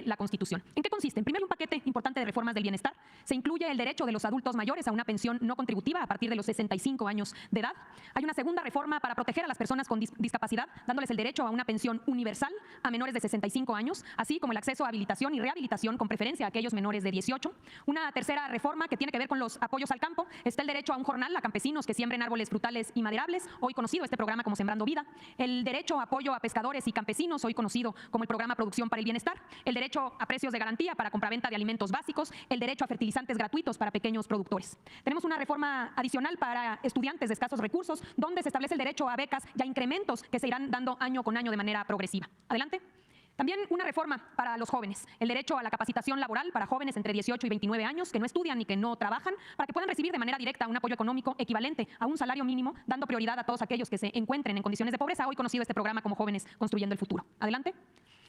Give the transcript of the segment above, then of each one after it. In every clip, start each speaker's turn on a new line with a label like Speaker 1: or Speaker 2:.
Speaker 1: la Constitución. ¿En qué consiste? En primer lugar, un paquete importante de reformas del bienestar. Se incluye el derecho de los adultos mayores a una pensión no contributiva a partir de los 65 años de edad. Hay una segunda reforma para proteger a las personas con discapacidad, dándoles el derecho a una pensión universal a menores de 65 años, así como el acceso a habilitación y rehabilitación con preferencia a aquellos menores de 18. Una tercera reforma que tiene que ver con los apoyos al campo. Está el derecho a un jornal a campesinos que siembren árboles frutales y maderables, hoy conocido este programa como Sembrando Vida. El derecho a apoyo a pescadores y campesinos, hoy conocido como el programa Producción para el Bienestar. El derecho a precios de garantía para compraventa de alimentos básicos, el derecho a fertilizantes gratuitos para pequeños productores. Tenemos una reforma adicional para estudiantes de escasos recursos, donde se establece el derecho a becas y a incrementos que se irán dando año con año de manera progresiva. Adelante. También una reforma para los jóvenes, el derecho a la capacitación laboral para jóvenes entre 18 y 29 años que no estudian y que no trabajan, para que puedan recibir de manera directa un apoyo económico equivalente a un salario mínimo, dando prioridad a todos aquellos que se encuentren en condiciones de pobreza, hoy conocido este programa como Jóvenes Construyendo el Futuro. Adelante.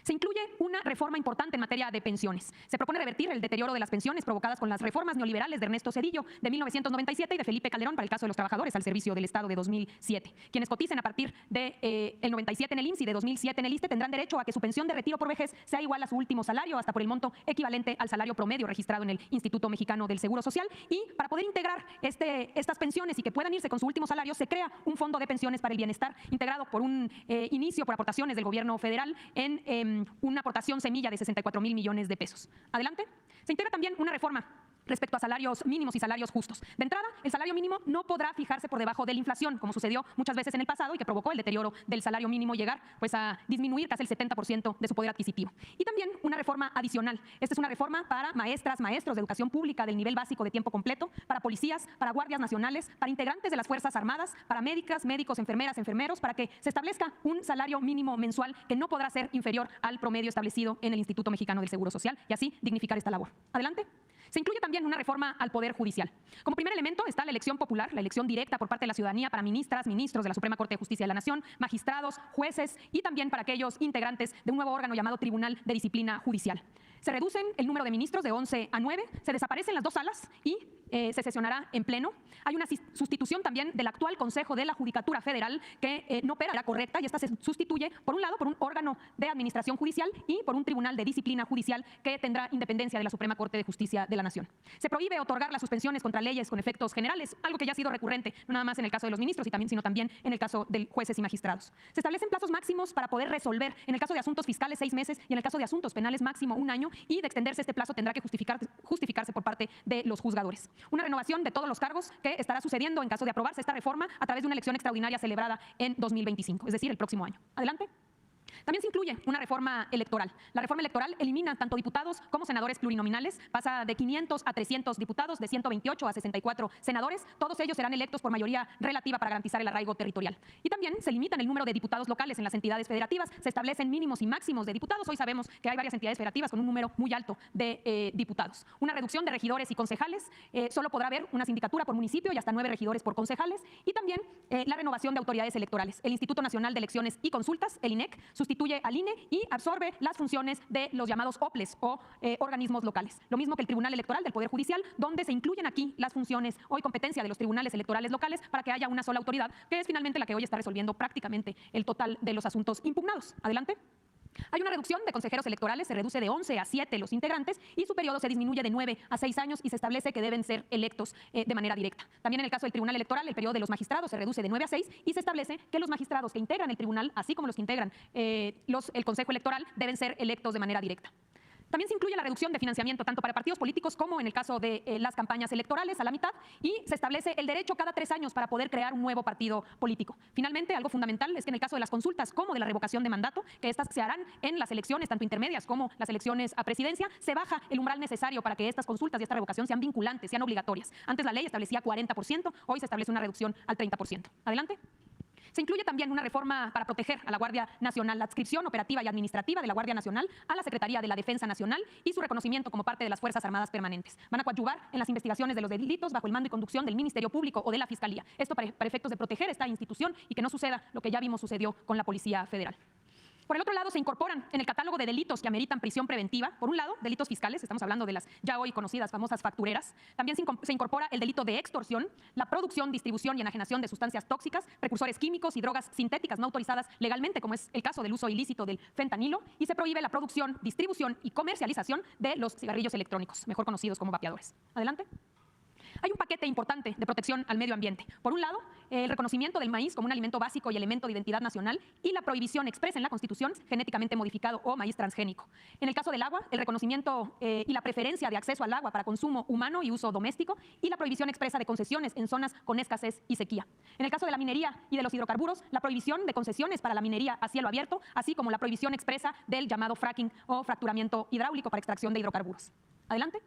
Speaker 1: Se incluye una reforma importante en materia de pensiones. Se propone revertir el deterioro de las pensiones provocadas con las reformas neoliberales de Ernesto Zedillo de 1997 y de Felipe Calderón para el caso de los trabajadores al servicio del Estado de 2007. Quienes coticen a partir del 97 en el IMSS y de 2007 en el ISSSTE tendrán derecho a que su pensión de retiro por vejez sea igual a su último salario, hasta por el monto equivalente al salario promedio registrado en el Instituto Mexicano del Seguro Social. Y para poder integrar estas pensiones y que puedan irse con su último salario, se crea un fondo de pensiones para el bienestar integrado por un inicio por aportaciones del gobierno federal en una aportación semilla de 64,000 millones de pesos. Adelante. Se integra también una reforma respecto a salarios mínimos y salarios justos. De entrada, el salario mínimo no podrá fijarse por debajo de la inflación, como sucedió muchas veces en el pasado y que provocó el deterioro del salario mínimo llegar a disminuir casi el 70% de su poder adquisitivo. Y también una reforma adicional. Esta es una reforma para maestras, maestros de educación pública del nivel básico de tiempo completo, para policías, para guardias nacionales, para integrantes de las Fuerzas Armadas, para médicas, médicos, enfermeras, enfermeros, para que se establezca un salario mínimo mensual que no podrá ser inferior al promedio establecido en el Instituto Mexicano del Seguro Social y así dignificar esta labor. Adelante. Se incluye también una reforma al Poder Judicial. Como primer elemento está la elección popular, la elección directa por parte de la ciudadanía para ministras, ministros de la Suprema Corte de Justicia de la Nación, magistrados, jueces y también para aquellos integrantes de un nuevo órgano llamado Tribunal de Disciplina Judicial. Se reducen el número de ministros de 11 a 9, se desaparecen las dos salas y se sesionará en pleno. Hay una sustitución también del actual Consejo de la Judicatura Federal que no opera la correcta y esta se sustituye, por un lado, por un órgano de administración judicial y por un tribunal de disciplina judicial que tendrá independencia de la Suprema Corte de Justicia de la Nación. Se prohíbe otorgar las suspensiones contra leyes con efectos generales, algo que ya ha sido recurrente, no nada más en el caso de los ministros, sino también en el caso de jueces y magistrados. Se establecen plazos máximos para poder resolver, en el caso de asuntos fiscales 6 meses y en el caso de asuntos penales máximo 1 año, y de extenderse este plazo tendrá que justificarse por parte de los juzgadores. Una renovación de todos los cargos que estará sucediendo en caso de aprobarse esta reforma a través de una elección extraordinaria celebrada en 2025, es decir, el próximo año. Adelante. También se incluye una reforma electoral. La reforma electoral elimina tanto diputados como senadores plurinominales, pasa de 500 a 300 diputados, de 128 a 64 senadores. Todos ellos serán electos por mayoría relativa para garantizar el arraigo territorial. Y también se limitan el número de diputados locales en las entidades federativas, se establecen mínimos y máximos de diputados. Hoy sabemos que hay varias entidades federativas con un número muy alto de diputados. Una reducción de regidores y concejales, solo podrá haber una sindicatura por municipio y hasta 9 regidores por concejales. Y también la renovación de autoridades electorales. El Instituto Nacional de Elecciones y Consultas, el INEC, sustituye al INE y absorbe las funciones de los llamados OPLES o organismos locales. Lo mismo que el Tribunal Electoral del Poder Judicial, donde se incluyen aquí las funciones hoy competencia de los tribunales electorales locales para que haya una sola autoridad, que es finalmente la que hoy está resolviendo prácticamente el total de los asuntos impugnados. Adelante. Hay una reducción de consejeros electorales, se reduce de 11 a 7 los integrantes y su periodo se disminuye de 9 a 6 años y se establece que deben ser electos de manera directa. También en el caso del Tribunal Electoral, el periodo de los magistrados se reduce de 9 a 6 y se establece que los magistrados que integran el tribunal, así como los que integran el Consejo Electoral, deben ser electos de manera directa. También se incluye la reducción de financiamiento tanto para partidos políticos como en el caso de las campañas electorales a la mitad y se establece el derecho cada 3 años para poder crear un nuevo partido político. Finalmente, algo fundamental es que en el caso de las consultas como de la revocación de mandato, que estas se harán en las elecciones tanto intermedias como las elecciones a presidencia, se baja el umbral necesario para que estas consultas y esta revocación sean vinculantes, sean obligatorias. Antes la ley establecía 40%, hoy se establece una reducción al 30%. Adelante. Se incluye también una reforma para proteger a la Guardia Nacional, la adscripción operativa y administrativa de la Guardia Nacional a la Secretaría de la Defensa Nacional y su reconocimiento como parte de las Fuerzas Armadas Permanentes. Van a coadyuvar en las investigaciones de los delitos bajo el mando y conducción del Ministerio Público o de la Fiscalía. Esto para efectos de proteger esta institución y que no suceda lo que ya vimos sucedió con la Policía Federal. Por el otro lado, se incorporan en el catálogo de delitos que ameritan prisión preventiva, por un lado, delitos fiscales, estamos hablando de las ya hoy conocidas famosas factureras. También se incorpora el delito de extorsión, la producción, distribución y enajenación de sustancias tóxicas, precursores químicos y drogas sintéticas no autorizadas legalmente, como es el caso del uso ilícito del fentanilo, y se prohíbe la producción, distribución y comercialización de los cigarrillos electrónicos, mejor conocidos como vapeadores. Adelante. Hay un paquete importante de protección al medio ambiente. Por un lado, el reconocimiento del maíz como un alimento básico y elemento de identidad nacional y la prohibición expresa en la Constitución genéticamente modificado o maíz transgénico. En el caso del agua, el reconocimiento y la preferencia de acceso al agua para consumo humano y uso doméstico y la prohibición expresa de concesiones en zonas con escasez y sequía. En el caso de la minería y de los hidrocarburos, la prohibición de concesiones para la minería a cielo abierto, así como la prohibición expresa del llamado fracking o fracturamiento hidráulico para extracción de hidrocarburos. Adelante.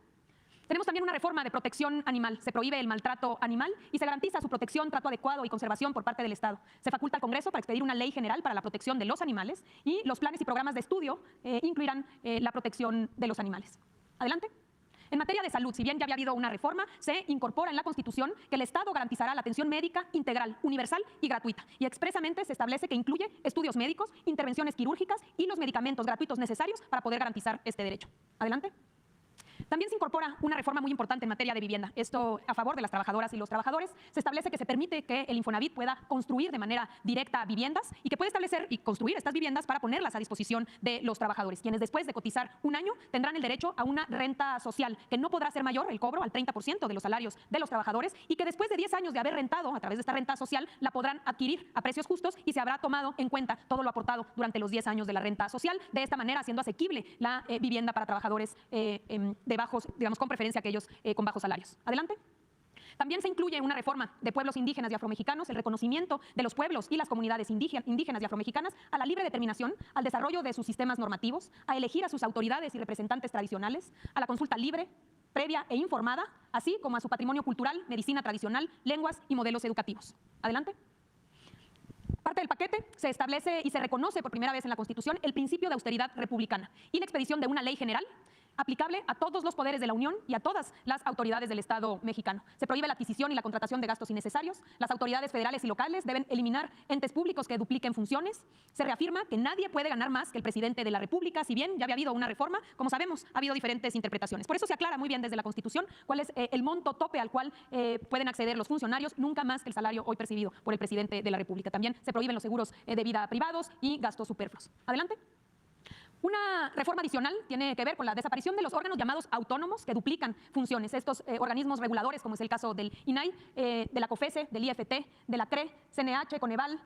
Speaker 1: Tenemos también una reforma de protección animal. Se prohíbe el maltrato animal y se garantiza su protección, trato adecuado y conservación por parte del Estado. Se faculta al Congreso para expedir una ley general para la protección de los animales y los planes y programas de estudio incluirán la protección de los animales. Adelante. En materia de salud, si bien ya había habido una reforma, se incorpora en la Constitución que el Estado garantizará la atención médica integral, universal y gratuita. Y expresamente se establece que incluye estudios médicos, intervenciones quirúrgicas y los medicamentos gratuitos necesarios para poder garantizar este derecho. Adelante. También se incorpora una reforma muy importante en materia de vivienda. Esto a favor de las trabajadoras y los trabajadores. Se establece que se permite que el Infonavit pueda construir de manera directa viviendas y que puede establecer y construir estas viviendas para ponerlas a disposición de los trabajadores, quienes después de cotizar un año tendrán el derecho a una renta social que no podrá ser mayor el cobro al 30% de los salarios de los trabajadores y que después de 10 años de haber rentado a través de esta renta social la podrán adquirir a precios justos y se habrá tomado en cuenta todo lo aportado durante los 10 años de la renta social, de esta manera haciendo asequible la vivienda para trabajadores de bajos, digamos, con preferencia a aquellos con bajos salarios. Adelante. También se incluye una reforma de pueblos indígenas y afromexicanos, el reconocimiento de los pueblos y las comunidades indígenas y afromexicanas a la libre determinación, al desarrollo de sus sistemas normativos, a elegir a sus autoridades y representantes tradicionales, a la consulta libre, previa e informada, así como a su patrimonio cultural, medicina tradicional, lenguas y modelos educativos. Adelante. Parte del paquete se establece y se reconoce por primera vez en la Constitución el principio de austeridad republicana y la expedición de una ley general aplicable a todos los poderes de la Unión y a todas las autoridades del Estado mexicano. Se prohíbe la adquisición y la contratación de gastos innecesarios. Las autoridades federales y locales deben eliminar entes públicos que dupliquen funciones. Se reafirma que nadie puede ganar más que el presidente de la República. Si bien ya había habido una reforma, como sabemos, ha habido diferentes interpretaciones. Por eso se aclara muy bien desde la Constitución cuál es el monto tope al cual pueden acceder los funcionarios, nunca más que el salario hoy percibido por el presidente de la República. También se prohíben los seguros de vida privados y gastos superfluos. Adelante. Una reforma adicional tiene que ver con la desaparición de los órganos llamados autónomos que duplican funciones. Estos organismos reguladores, como es el caso del INAI, de la COFESE, del IFT, de la CRE, CNH, Coneval,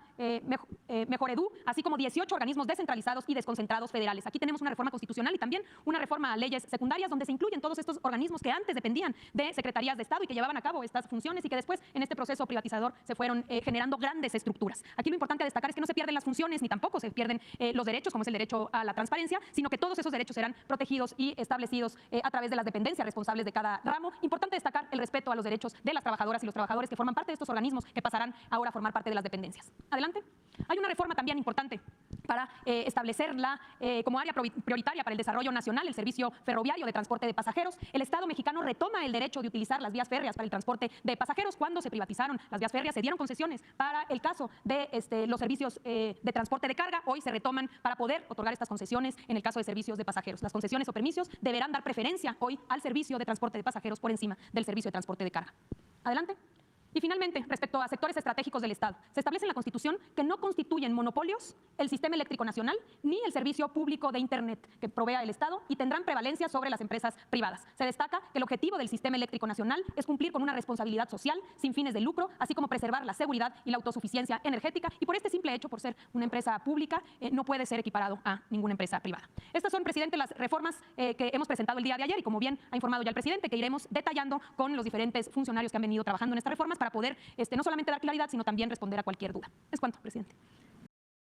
Speaker 1: Mejoredu, así como 18 organismos descentralizados y desconcentrados federales. Aquí tenemos una reforma constitucional y también una reforma a leyes secundarias donde se incluyen todos estos organismos que antes dependían de secretarías de Estado y que llevaban a cabo estas funciones y que después en este proceso privatizador se fueron generando grandes estructuras. Aquí lo importante a destacar es que no se pierden las funciones ni tampoco se pierden los derechos, como es el derecho a la transparencia, sino que todos esos derechos serán protegidos y establecidos a través de las dependencias responsables de cada ramo. Importante destacar el respeto a los derechos de las trabajadoras y los trabajadores que forman parte de estos organismos que pasarán ahora a formar parte de las dependencias. Adelante. Hay una reforma también importante para establecerla como área prioritaria para el desarrollo nacional, el servicio ferroviario de transporte de pasajeros. El Estado mexicano retoma el derecho de utilizar las vías férreas para el transporte de pasajeros. Cuando se privatizaron las vías férreas, se dieron concesiones para el caso de los servicios de transporte de carga. Hoy se retoman para poder otorgar estas concesiones en el caso de servicios de pasajeros. Las concesiones o permisos deberán dar preferencia hoy al servicio de transporte de pasajeros por encima del servicio de transporte de carga. Adelante. Y finalmente, respecto a sectores estratégicos del Estado, se establece en la Constitución que no constituyen monopolios el sistema eléctrico nacional ni el servicio público de Internet que provea el Estado y tendrán prevalencia sobre las empresas privadas. Se destaca que el objetivo del sistema eléctrico nacional es cumplir con una responsabilidad social sin fines de lucro, así como preservar la seguridad y la autosuficiencia energética y por este simple hecho, por ser una empresa pública, no puede ser equiparado a ninguna empresa privada. Estas son, presidente, las reformas que hemos presentado el día de ayer y como bien ha informado ya el presidente, que iremos detallando con los diferentes funcionarios que han venido trabajando en estas reformas para poder no solamente dar claridad, sino también responder a cualquier duda. Es cuanto, presidente.